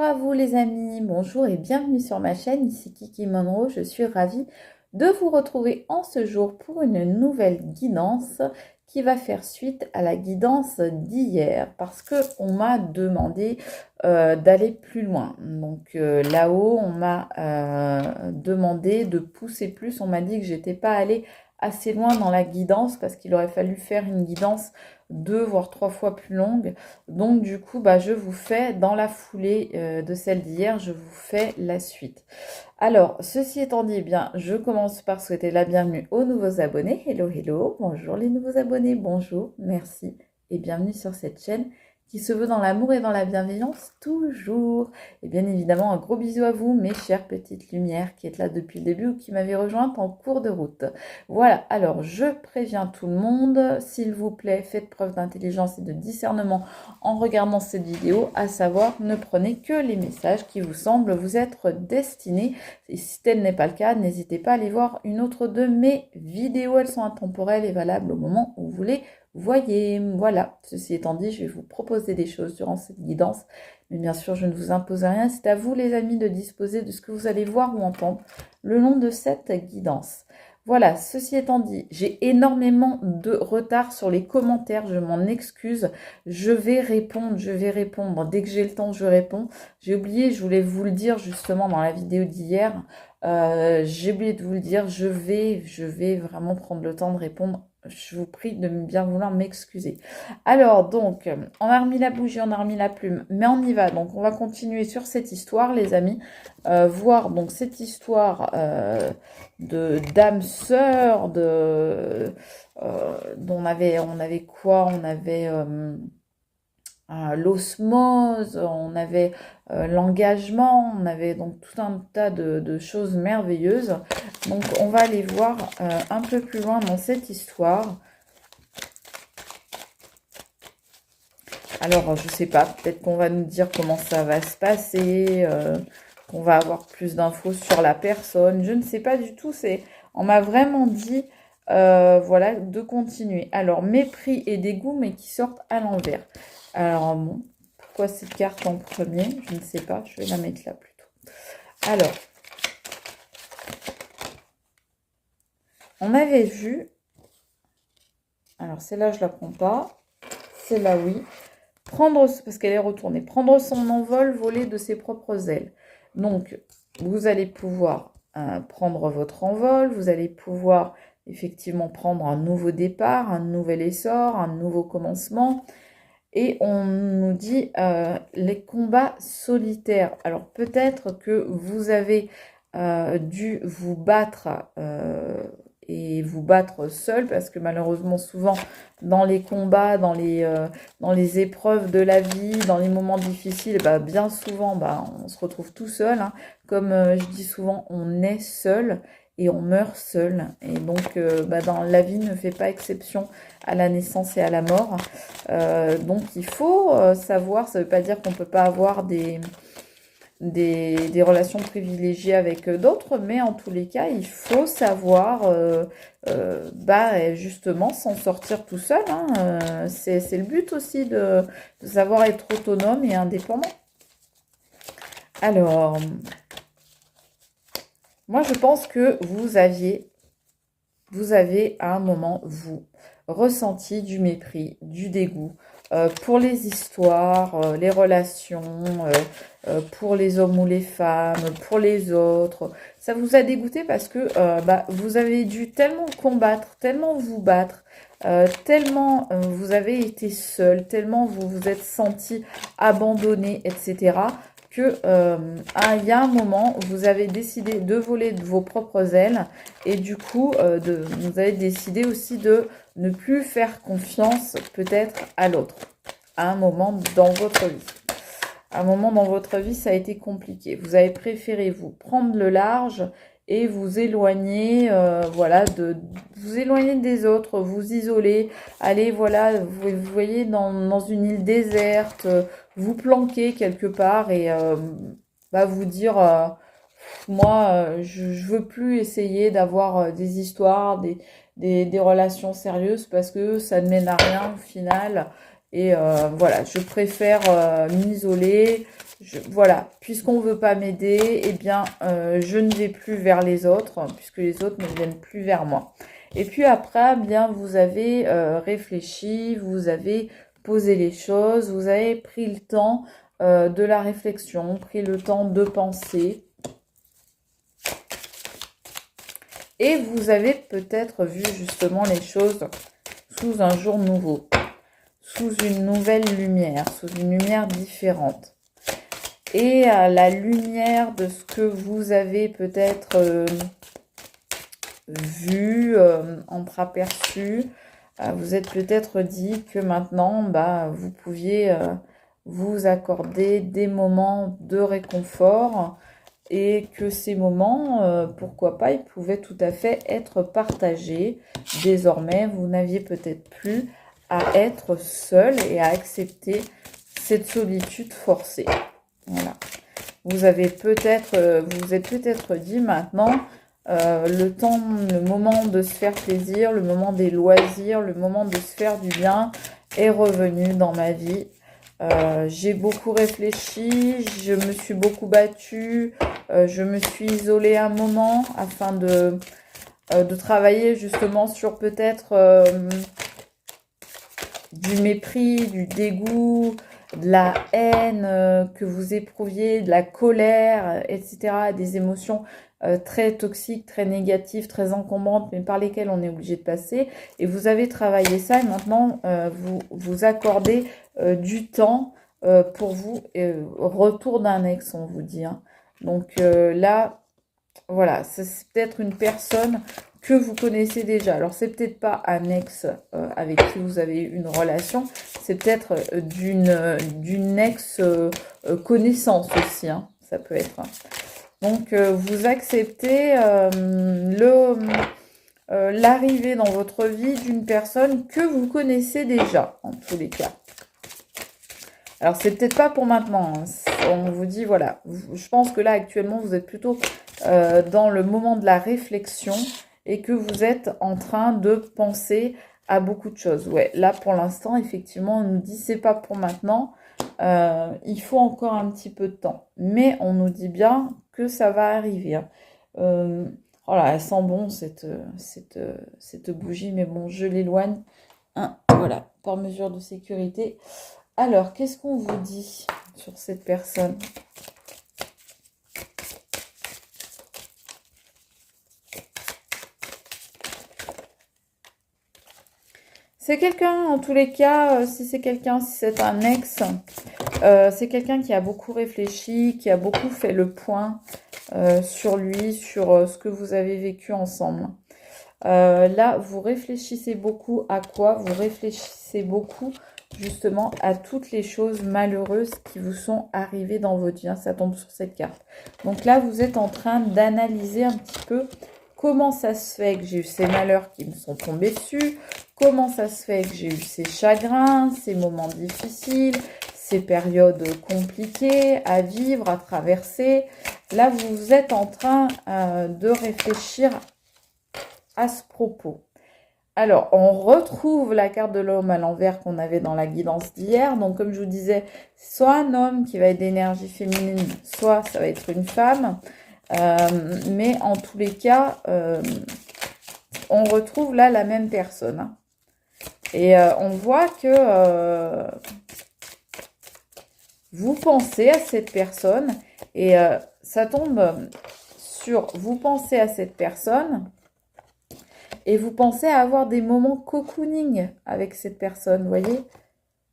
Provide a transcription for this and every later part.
à vous les amis, bonjour et bienvenue sur ma chaîne, ici Kiki Monroe, je suis ravie de vous retrouver en ce jour pour une nouvelle guidance qui va faire suite à la guidance d'hier parce que on m'a demandé d'aller plus loin. Donc là-haut, on m'a demandé de pousser plus, on m'a dit que j'étais pas allée assez loin dans la guidance parce qu'il aurait fallu faire une guidance 2 voire 3 fois plus longue. Donc du coup, je vous fais dans la foulée de celle d'hier, je vous fais la suite. Alors, ceci étant dit, eh bien, je commence par souhaiter la bienvenue aux nouveaux abonnés. Hello, hello, bonjour les nouveaux abonnés, bonjour, merci et bienvenue sur cette chaîne qui se veut dans l'amour et dans la bienveillance toujours. Et bien évidemment, un gros bisou à vous, mes chères petites lumières qui êtes là depuis le début ou qui m'avez rejointe en cours de route. Voilà, alors je préviens tout le monde, s'il vous plaît, faites preuve d'intelligence et de discernement en regardant cette vidéo, à savoir, ne prenez que les messages qui vous semblent vous être destinés. Et si tel n'est pas le cas, n'hésitez pas à aller voir une autre de mes vidéos, elles sont intemporelles et valables au moment où vous les voyez. Voilà, ceci étant dit, je vais vous proposer des choses durant cette guidance, mais bien sûr, je ne vous impose rien. C'est à vous, les amis, de disposer de ce que vous allez voir ou entendre le long de cette guidance. Voilà, ceci étant dit, j'ai énormément de retard sur les commentaires, je m'en excuse. Je vais répondre. Dès que j'ai le temps, je réponds. J'ai oublié, je voulais vous le dire justement dans la vidéo d'hier. J'ai oublié de vous le dire, je vais vraiment prendre le temps de répondre. Je vous prie de bien vouloir m'excuser. Alors, donc, on a remis la bougie, on a remis la plume, mais on y va. Donc, on va continuer sur cette histoire, les amis. Voir donc cette histoire de d'âme sœur, dont on avait quoi? On avait l'osmose, on avait l'engagement, on avait donc tout un tas de choses merveilleuses. Donc on va aller voir un peu plus loin dans cette histoire. Alors je sais pas, peut-être qu'on va nous dire comment ça va se passer, qu'on va avoir plus d'infos sur la personne, je ne sais pas du tout. On m'a vraiment dit voilà, de continuer. Alors mépris et dégoût, mais qui sortent à l'envers. Alors, bon, pourquoi cette carte en premier? Je ne sais pas, je vais la mettre là plutôt. Alors, on avait vu, alors celle-là, je la prends pas, celle-là, oui, parce qu'elle est retournée, prendre son envol, voler de ses propres ailes. Donc, vous allez pouvoir prendre votre envol, vous allez pouvoir effectivement prendre un nouveau départ, un nouvel essor, un nouveau commencement. Et on nous dit les combats solitaires. Alors peut-être que vous avez dû vous battre et vous battre seul, parce que malheureusement souvent dans les combats, dans les épreuves de la vie, dans les moments difficiles, bien souvent on se retrouve tout seul, hein. Comme je dis souvent, on est seul et on meurt seul. Et donc dans la vie ne fait pas exception à la naissance et à la mort. Donc il faut savoir, ça ne veut pas dire qu'on ne peut pas avoir des relations privilégiées avec d'autres, mais en tous les cas, il faut savoir justement s'en sortir tout seul, hein. C'est le but aussi de savoir être autonome et indépendant. Alors, moi je pense que vous avez à un moment, vous, ressenti du mépris, du dégoût pour les histoires, les relations, pour les hommes ou les femmes, pour les autres. Ça vous a dégoûté parce que vous avez dû tellement combattre, tellement vous battre, tellement vous avez été seul, tellement vous vous êtes senti abandonné, etc. que il y a un moment, vous avez décidé de voler de vos propres ailes et du coup, vous avez décidé aussi de ne plus faire confiance peut-être à l'autre, à un moment dans votre vie. À un moment dans votre vie, ça a été compliqué. Vous avez préféré vous prendre le large et vous éloigner, vous éloigner des autres, vous isoler, aller, voilà, vous voyez, dans une île déserte, vous planquer quelque part et vous dire, moi, je veux plus essayer d'avoir des histoires, des relations sérieuses parce que ça ne mène à rien au final. Et voilà, je préfère m'isoler, voilà, puisqu'on ne veut pas m'aider, eh bien, je ne vais plus vers les autres, puisque les autres ne viennent plus vers moi. Et puis après, eh bien, vous avez réfléchi, vous avez posé les choses, vous avez pris le temps de la réflexion, pris le temps de penser. Et vous avez peut-être vu justement les choses sous un jour nouveau, sous une nouvelle lumière, sous une lumière différente. Et à la lumière de ce que vous avez peut-être vu, entreaperçu, vous êtes peut-être dit que maintenant, bah, vous pouviez vous accorder des moments de réconfort et que ces moments, pourquoi pas, ils pouvaient tout à fait être partagés. Désormais, vous n'aviez peut-être plus à être seul et à accepter cette solitude forcée. Voilà. Vous avez peut-être, vous vous êtes peut-être dit maintenant, le moment de se faire plaisir, le moment des loisirs, le moment de se faire du bien est revenu dans ma vie. J'ai beaucoup réfléchi, je me suis beaucoup battue, je me suis isolée un moment afin de travailler justement sur peut-être du mépris, du dégoût, de la haine que vous éprouviez, de la colère, etc. Des émotions très toxiques, très négatives, très encombrantes, mais par lesquelles on est obligé de passer. Et vous avez travaillé ça et maintenant vous vous accordez du temps pour vous. Retour d'un ex, on vous dit. Hein. Donc là, voilà, c'est peut-être une personne que vous connaissez déjà. Alors, c'est peut-être pas un ex avec qui vous avez une relation, c'est peut-être d'une ex-connaissance aussi, hein, ça peut être. Donc, vous acceptez l'arrivée dans votre vie d'une personne que vous connaissez déjà, en tous les cas. Alors, c'est peut-être pas pour maintenant. Hein. On vous dit, voilà, je pense que là, actuellement, vous êtes plutôt dans le moment de la réflexion et que vous êtes en train de penser à beaucoup de choses. Ouais, là, pour l'instant, effectivement, on nous dit, c'est pas pour maintenant. Il faut encore un petit peu de temps. Mais on nous dit bien que ça va arriver. Hein. Oh là, elle sent bon, cette bougie, mais bon, je l'éloigne. Hein, voilà, par mesure de sécurité. Alors, qu'est-ce qu'on vous dit sur cette personne ? C'est quelqu'un, en tous les cas, si c'est un ex, c'est quelqu'un qui a beaucoup réfléchi, qui a beaucoup fait le point sur lui, sur ce que vous avez vécu ensemble. Là, vous réfléchissez beaucoup à quoi? Vous réfléchissez beaucoup justement à toutes les choses malheureuses qui vous sont arrivées dans votre vie. Hein, ça tombe sur cette carte. Donc là, vous êtes en train d'analyser un petit peu comment ça se fait que j'ai eu ces malheurs qui me sont tombés dessus, comment ça se fait que j'ai eu ces chagrins, ces moments difficiles, ces périodes compliquées à vivre, à traverser. Là, vous êtes en train de réfléchir à ce propos. Alors, on retrouve la carte de l'homme à l'envers qu'on avait dans la guidance d'hier. Donc, comme je vous disais, soit un homme qui va être d'énergie féminine, soit ça va être une femme. Mais en tous les cas, on retrouve là la même personne. Hein. Et on voit que vous pensez à cette personne et ça tombe sur vous pensez à cette personne et vous pensez à avoir des moments cocooning avec cette personne, vous voyez.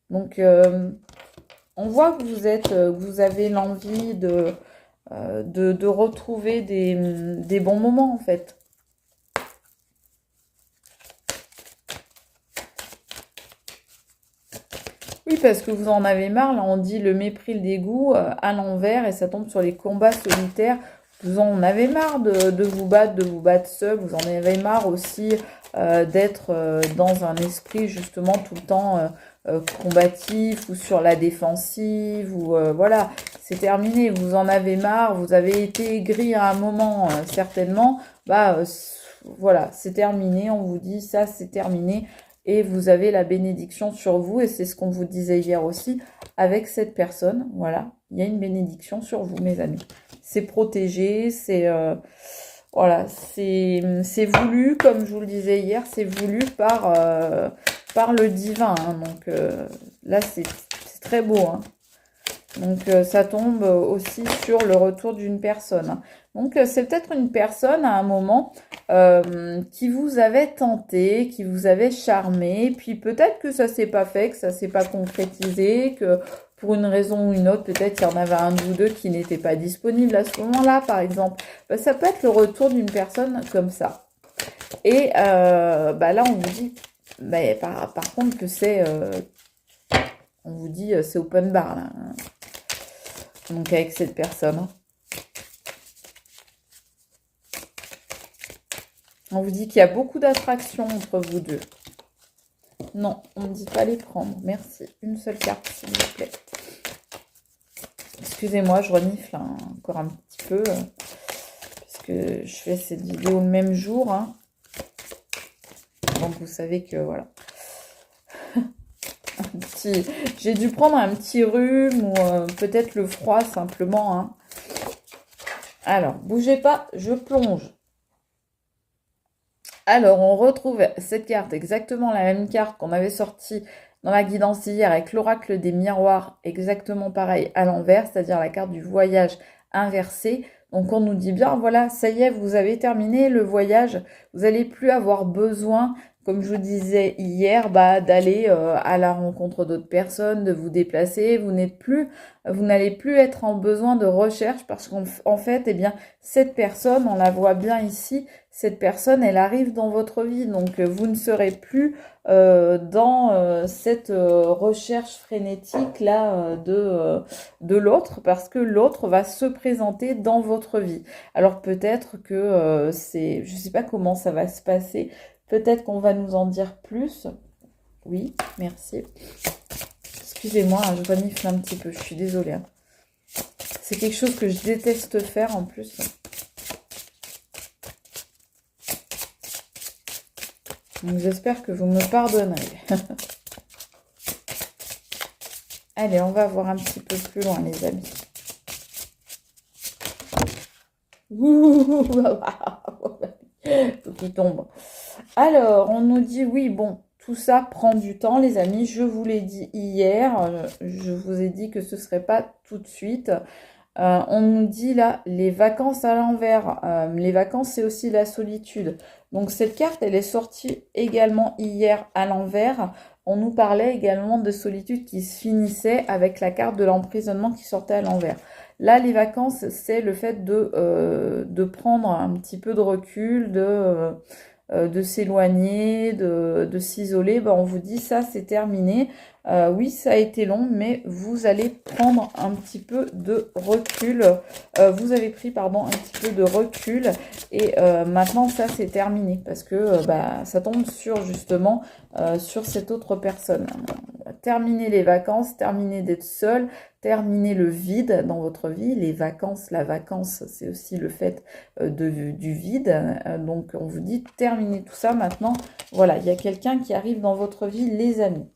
Donc, on voit que vous avez l'envie de retrouver des bons moments, en fait. Oui, parce que vous en avez marre, là on dit le mépris, le dégoût à l'envers et ça tombe sur les combats solitaires. Vous en avez marre de vous battre seul, vous en avez marre aussi d'être dans un esprit justement tout le temps combatif ou sur la défensive ou voilà, c'est terminé, vous en avez marre, vous avez été aigri à un moment certainement, bah voilà, c'est terminé, on vous dit ça c'est terminé. Et vous avez la bénédiction sur vous, et c'est ce qu'on vous disait hier aussi, avec cette personne, voilà. Il y a une bénédiction sur vous, mes amis. C'est protégé, c'est voilà, c'est voulu, comme je vous le disais hier, c'est voulu par le divin. Hein. Donc là, c'est très beau. Hein. Donc ça tombe aussi sur le retour d'une personne. Hein. Donc c'est peut-être une personne à un moment qui vous avait tenté, qui vous avait charmé, puis peut-être que ça s'est pas fait, que ça s'est pas concrétisé, que pour une raison ou une autre, peut-être qu'il y en avait un ou deux qui n'étaient pas disponibles à ce moment-là, par exemple. Ben, ça peut être le retour d'une personne comme ça. Et là, on vous dit, par contre, que c'est... on vous dit, c'est open bar, là. Donc, avec cette personne. On vous dit qu'il y a beaucoup d'attraction entre vous deux. Non, on ne dit pas les prendre. Merci. Une seule carte, s'il vous plaît. Excusez-moi, je renifle encore un petit peu. Puisque je fais cette vidéo le même jour. Hein. Donc, vous savez que, voilà. J'ai dû prendre un petit rhume ou peut-être le froid, simplement. Hein. Alors, bougez pas, je plonge. Alors, on retrouve cette carte, exactement la même carte qu'on avait sortie dans la guidance hier avec l'oracle des miroirs, exactement pareil à l'envers, c'est-à-dire la carte du voyage inversé. Donc, on nous dit bien, voilà, ça y est, vous avez terminé le voyage, vous n'allez plus avoir besoin, comme je vous disais hier, d'aller à la rencontre d'autres personnes, de vous déplacer. Vous n'allez plus être en besoin de recherche parce qu'en fait, eh bien, cette personne, on la voit bien ici, cette personne, elle arrive dans votre vie. Donc, vous ne serez plus dans cette recherche frénétique là de l'autre parce que l'autre va se présenter dans votre vie. Alors, peut-être que je ne sais pas comment ça va se passer. Peut-être qu'on va nous en dire plus. Oui, merci. Excusez-moi, hein, je renifle un petit peu. Je suis désolée. Hein. C'est quelque chose que je déteste faire en plus. Donc j'espère que vous me pardonnerez. Allez, on va voir un petit peu plus loin, les amis. Tout qui tombe. Alors, on nous dit, oui, bon, tout ça prend du temps, les amis. Je vous l'ai dit hier. Je vous ai dit que ce ne serait pas tout de suite. On nous dit là, les vacances à l'envers. Les vacances, c'est aussi la solitude. Donc, cette carte, elle est sortie également hier à l'envers. On nous parlait également de solitude qui se finissait avec la carte de l'emprisonnement qui sortait à l'envers. Là, les vacances, c'est le fait de prendre un petit peu de recul, de s'éloigner, de s'isoler. On vous dit ça, c'est terminé. Oui, ça a été long, mais vous allez prendre un petit peu de recul. Vous avez pris, pardon, un petit peu de recul. Et maintenant, ça, c'est terminé. Parce que ça tombe sur, justement, sur cette autre personne. Terminer les vacances, terminer d'être seul, terminer le vide dans votre vie. Les vacances, la vacance, c'est aussi le fait du vide. Donc, on vous dit, terminez tout ça maintenant. Voilà, il y a quelqu'un qui arrive dans votre vie, les amis.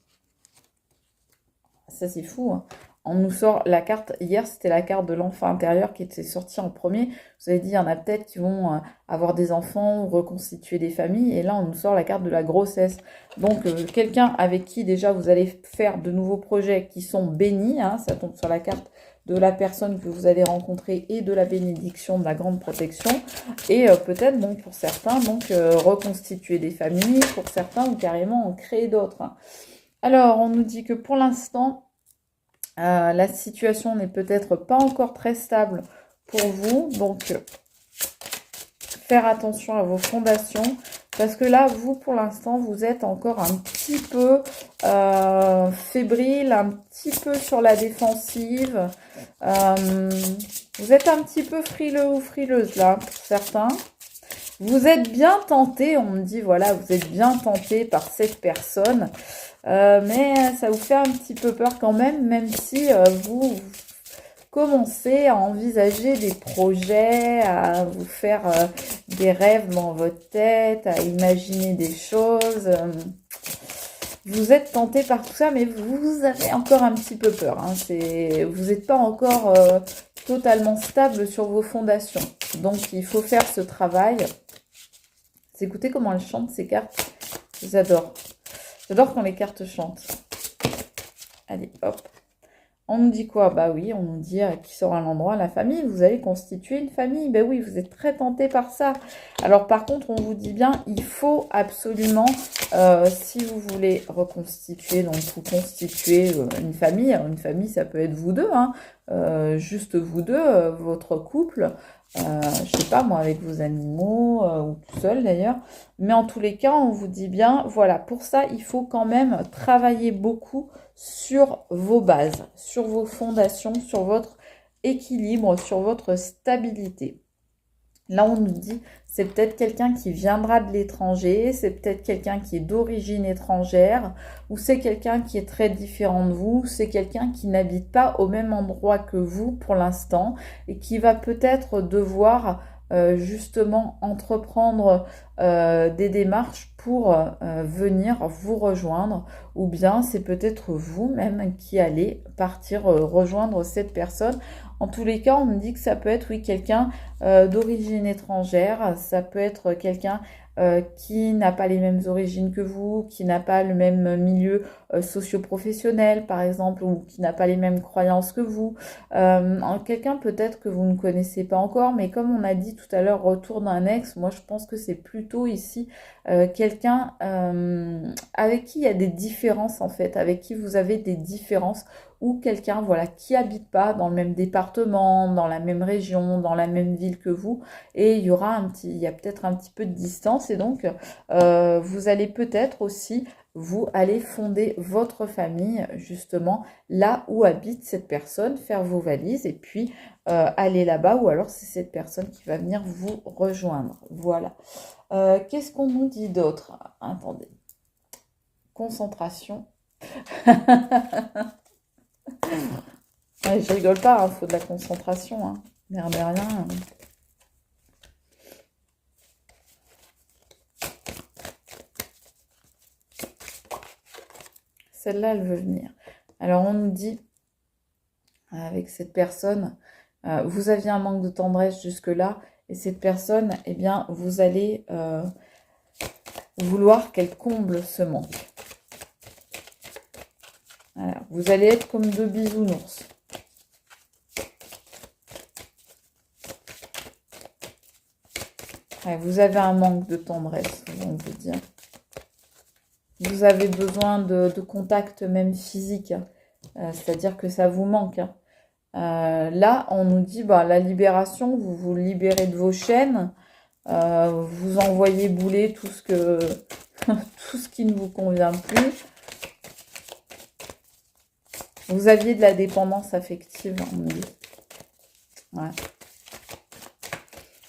Ça, c'est fou. Hein. On nous sort la carte, hier, c'était la carte de l'enfant intérieur qui était sortie en premier. Vous avez dit, il y en a peut-être qui vont avoir des enfants ou reconstituer des familles. Et là, on nous sort la carte de la grossesse. Donc, quelqu'un avec qui, déjà, vous allez faire de nouveaux projets qui sont bénis. Hein, ça tombe sur la carte de la personne que vous allez rencontrer et de la bénédiction de la grande protection. Et peut-être, donc, pour certains, reconstituer des familles. Pour certains, ou carrément en créer d'autres. Hein. Alors, on nous dit que pour l'instant, la situation n'est peut-être pas encore très stable pour vous. Donc, faire attention à vos fondations. Parce que là, vous, pour l'instant, vous êtes encore un petit peu fébrile, un petit peu sur la défensive. Vous êtes un petit peu frileux ou frileuse, là, pour certains. Vous êtes bien tenté, on me dit, voilà, vous êtes bien tenté par cette personne. Mais ça vous fait un petit peu peur quand même si vous commencez à envisager des projets, à vous faire des rêves dans votre tête, à imaginer des choses. Vous êtes tenté par tout ça, mais vous avez encore un petit peu peur. Hein. Vous n'êtes pas encore totalement stable sur vos fondations. Donc, il faut faire ce travail. Vous écoutez comment elles chantent, ces cartes? J'adore. J'adore quand les cartes chantent. Allez, hop. On nous dit quoi? Bah oui, on nous dit qui sera l'endroit, la famille. Vous allez constituer une famille. Ben oui, vous êtes très tenté par ça. Alors par contre, on vous dit bien, il faut absolument, si vous voulez reconstituer, donc vous constituer une famille. Alors, une famille, ça peut être vous deux, hein, juste vous deux, votre couple. Je sais pas moi, avec vos animaux ou tout seul d'ailleurs. Mais en tous les cas, on vous dit bien, voilà, pour ça, il faut quand même travailler beaucoup sur vos bases, sur vos fondations, sur votre équilibre, sur votre stabilité. Là, on nous dit, c'est peut-être quelqu'un qui viendra de l'étranger, c'est peut-être quelqu'un qui est d'origine étrangère, ou c'est quelqu'un qui est très différent de vous, c'est quelqu'un qui n'habite pas au même endroit que vous pour l'instant, et qui va peut-être devoir justement entreprendre des démarches pour venir vous rejoindre, ou bien c'est peut-être vous-même qui allez partir rejoindre cette personne. En tous les cas, on me dit que ça peut être, oui, quelqu'un d'origine étrangère, ça peut être quelqu'un qui n'a pas les mêmes origines que vous, qui n'a pas le même milieu socio-professionnel, par exemple, ou qui n'a pas les mêmes croyances que vous. Quelqu'un peut-être que vous ne connaissez pas encore, mais comme on a dit tout à l'heure, retour d'un ex, moi je pense que c'est plutôt ici quelqu'un avec qui il y a des différences en fait, avec qui vous avez des différences, ou quelqu'un voilà qui habite pas dans le même département, dans la même région, dans la même ville que vous, et il y a peut-être un petit peu de distance, et donc vous allez peut-être aussi vous allez fonder votre famille justement là où habite cette personne, faire vos valises et puis aller là-bas, ou alors c'est cette personne qui va venir vous rejoindre. Voilà. Qu'est-ce qu'on nous dit d'autre? Attendez. Concentration. Ouais, je rigole pas, il faut de la concentration. Hein. Merde de rien. Celle-là, elle veut venir. Alors, on nous dit, avec cette personne, vous aviez un manque de tendresse jusque-là, et cette personne, eh bien, vous allez vouloir qu'elle comble ce manque. Voilà. Vous allez être comme deux bisounours. Ouais, vous avez un manque de tendresse, on vous dire. Vous avez besoin de contact même physique, c'est-à-dire que ça vous manque. Là, on nous dit bah, la libération, vous vous libérez de vos chaînes, vous envoyez bouler tout ce que tout ce qui ne vous convient plus. Vous aviez de la dépendance affective, on me dit. Ouais.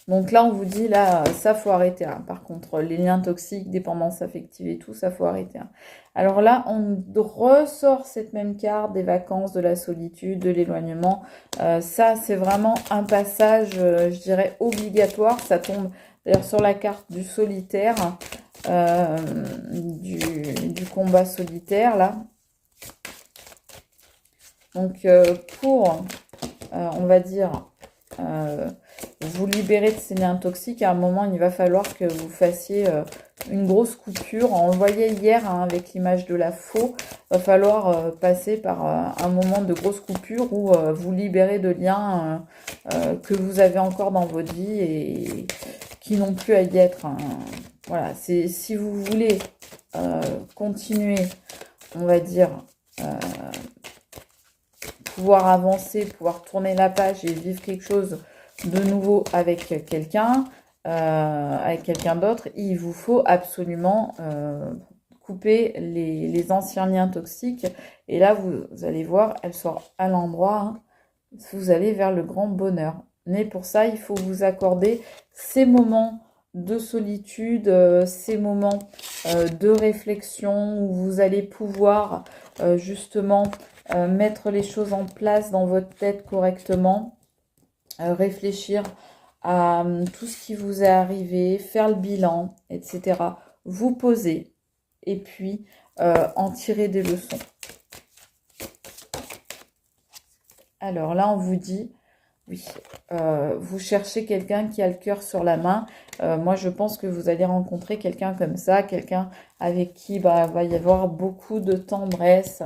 Donc là, on vous dit, là, ça, faut arrêter. Hein. Par contre, les liens toxiques, dépendance affective et tout, ça, faut arrêter. Hein. Alors là, on ressort cette même carte des vacances, de la solitude, de l'éloignement. Ça, c'est vraiment un passage, je dirais, obligatoire. Ça tombe d'ailleurs sur la carte du solitaire, du combat solitaire, là. Donc, on va dire... vous libérer de ces liens toxiques, à un moment, il va falloir que vous fassiez une grosse coupure. On le voyait hier hein, avec l'image de la faux. Il va falloir passer par un moment de grosse coupure où vous libérez de liens que vous avez encore dans votre vie et qui n'ont plus à y être. Hein. Voilà, c'est si vous voulez continuer, on va dire, pouvoir avancer, pouvoir tourner la page et vivre quelque chose de nouveau avec quelqu'un d'autre, il vous faut absolument couper les anciens liens toxiques. Et là, vous allez voir, elle sort à l'endroit, hein, vous allez vers le grand bonheur. Mais pour ça, il faut vous accorder ces moments de solitude, ces moments de réflexion où vous allez pouvoir justement mettre les choses en place dans votre tête correctement. Réfléchir à tout ce qui vous est arrivé, faire le bilan, etc. Vous poser et puis en tirer des leçons. Alors là, on vous dit, oui, vous cherchez quelqu'un qui a le cœur sur la main. Moi, je pense que vous allez rencontrer quelqu'un comme ça, quelqu'un avec qui va y avoir beaucoup de tendresse,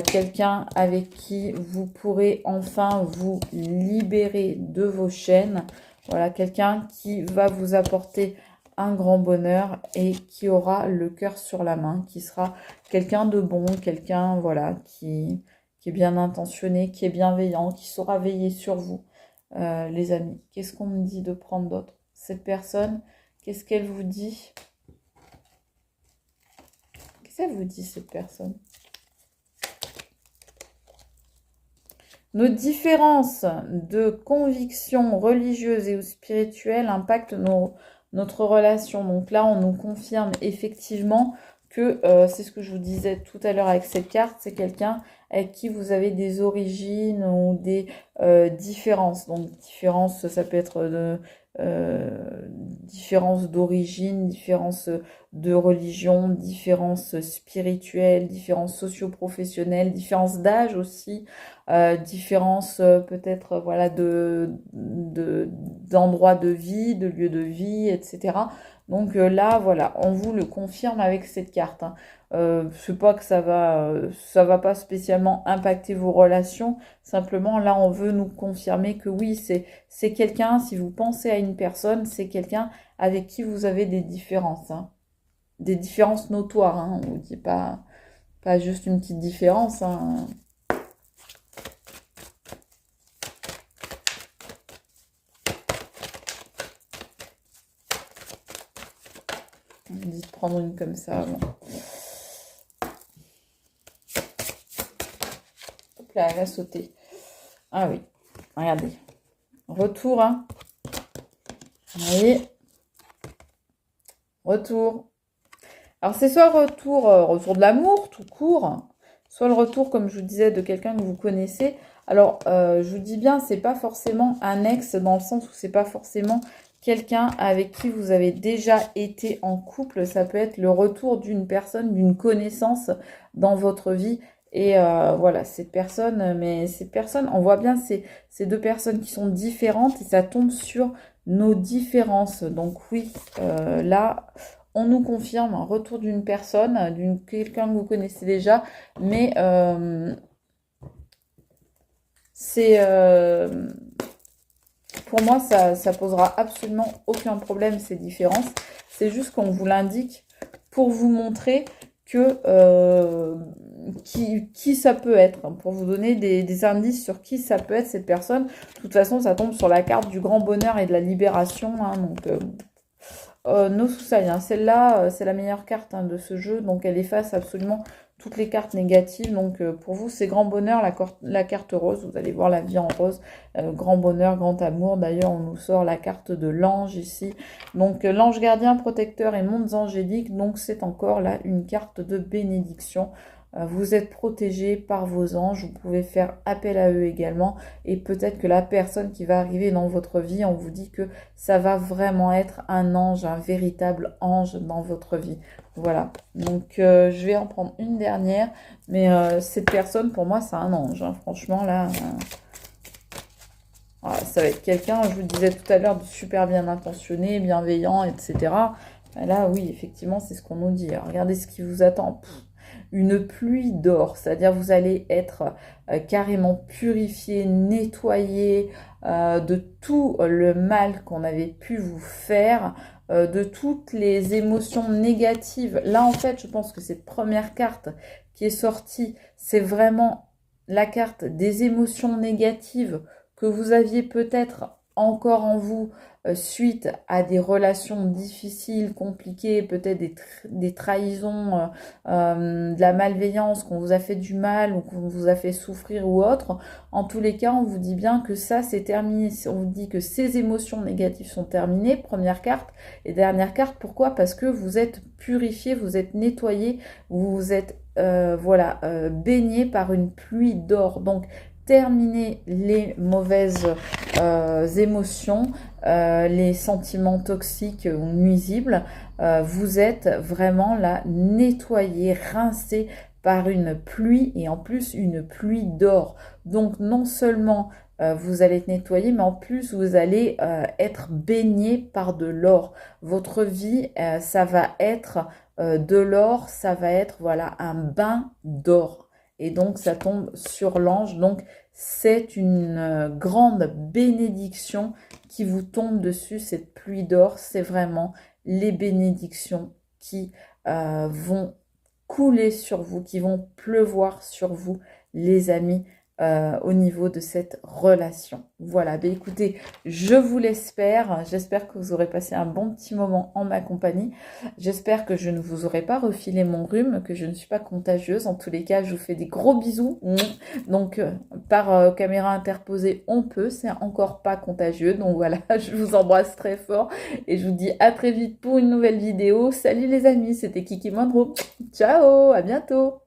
quelqu'un avec qui vous pourrez enfin vous libérer de vos chaînes. Voilà, quelqu'un qui va vous apporter un grand bonheur et qui aura le cœur sur la main, qui sera quelqu'un de bon, quelqu'un, voilà, qui est bien intentionné, qui est bienveillant, qui saura veiller sur vous, les amis. Qu'est-ce qu'on me dit de prendre d'autre? Cette personne, qu'est-ce qu'elle vous dit? Qu'est-ce qu'elle vous dit, cette personne? Nos différences de convictions religieuses et ou spirituelles impactent notre relation. Donc là, on nous confirme effectivement que, c'est ce que je vous disais tout à l'heure avec cette carte, c'est quelqu'un avec qui vous avez des origines ou des différences. Donc différences, ça peut être différences d'origine, différences de religion, différences spirituelles, différences socio-professionnelles, différences d'âge aussi, différences peut-être voilà d'endroits de vie, de lieux de vie, etc. Donc là, voilà, on vous le confirme avec cette carte. Hein. C'est pas que ça va pas spécialement impacter vos relations. Simplement, là, on veut nous confirmer que oui, c'est quelqu'un, si vous pensez à une personne, c'est quelqu'un avec qui vous avez des différences. Hein. Des différences notoires. Hein. On ne dit pas juste une petite différence. Hein. On dit de prendre une comme ça. Bon. Hop là, elle a sauté. Ah oui, regardez. Retour, hein. Oui. Retour. Alors, c'est soit retour de l'amour, tout court, soit le retour, comme je vous disais, de quelqu'un que vous connaissez. Alors, je vous dis bien, c'est pas forcément un ex, dans le sens où c'est pas forcément quelqu'un avec qui vous avez déjà été en couple. Ça peut être le retour d'une personne, d'une connaissance dans votre vie. Et voilà, cette personne, on voit bien ces deux personnes qui sont différentes et ça tombe sur nos différences. Donc oui, là, on nous confirme un retour d'une personne, quelqu'un que vous connaissez déjà, mais c'est pour moi, ça posera absolument aucun problème, ces différences. C'est juste qu'on vous l'indique pour vous montrer que qui ça peut être, hein, pour vous donner des indices sur qui ça peut être cette personne. De toute façon, ça tombe sur la carte du grand bonheur et de la libération. Hein, donc, No Suicide, hein, celle-là, c'est la meilleure carte hein, de ce jeu. Donc, elle efface absolument toutes les cartes négatives. Donc, pour vous, c'est grand bonheur, la carte rose. Vous allez voir la vie en rose. Grand bonheur, grand amour. D'ailleurs, on nous sort la carte de l'ange ici. Donc, l'ange gardien, protecteur et mondes angéliques. Donc, c'est encore là une carte de bénédiction. Vous êtes protégé par vos anges, vous pouvez faire appel à eux également et peut-être que la personne qui va arriver dans votre vie, on vous dit que ça va vraiment être un ange, un véritable ange dans votre vie. Voilà, donc je vais en prendre une dernière, mais cette personne pour moi c'est un ange, hein. Franchement là, voilà, ça va être quelqu'un, je vous disais tout à l'heure, de super bien intentionné, bienveillant, etc. Là oui, effectivement c'est ce qu'on nous dit. Alors, regardez ce qui vous attend. Une pluie d'or, c'est-à-dire vous allez être carrément purifié, nettoyé de tout le mal qu'on avait pu vous faire, de toutes les émotions négatives. Là, en fait, je pense que cette première carte qui est sortie, c'est vraiment la carte des émotions négatives que vous aviez peut-être encore en vous suite à des relations difficiles, compliquées, peut-être des trahisons, de la malveillance, qu'on vous a fait du mal ou qu'on vous a fait souffrir ou autre. En tous les cas, on vous dit bien que ça, c'est terminé. On vous dit que ces émotions négatives sont terminées, première carte. Et dernière carte, pourquoi? Parce que vous êtes purifié, vous êtes nettoyé, vous êtes baigné par une pluie d'or. Donc, terminer les mauvaises émotions, les sentiments toxiques ou nuisibles. Vous êtes vraiment là nettoyé, rincé par une pluie et en plus une pluie d'or. Donc non seulement vous allez être nettoyé, mais en plus vous allez être baigné par de l'or. Votre vie, ça va être de l'or, ça va être voilà un bain d'or. Et donc ça tombe sur l'ange. Donc c'est une grande bénédiction qui vous tombe dessus, cette pluie d'or. C'est vraiment les bénédictions qui vont couler sur vous, qui vont pleuvoir sur vous, les amis, au niveau de cette relation. Voilà, ben écoutez, je vous l'espère. J'espère que vous aurez passé un bon petit moment en ma compagnie. J'espère que je ne vous aurai pas refilé mon rhume, que je ne suis pas contagieuse. En tous les cas, je vous fais des gros bisous. Donc, par caméra interposée, on peut. C'est encore pas contagieux. Donc voilà, je vous embrasse très fort. Et je vous dis à très vite pour une nouvelle vidéo. Salut les amis, c'était Kiki Monroe. Ciao, à bientôt.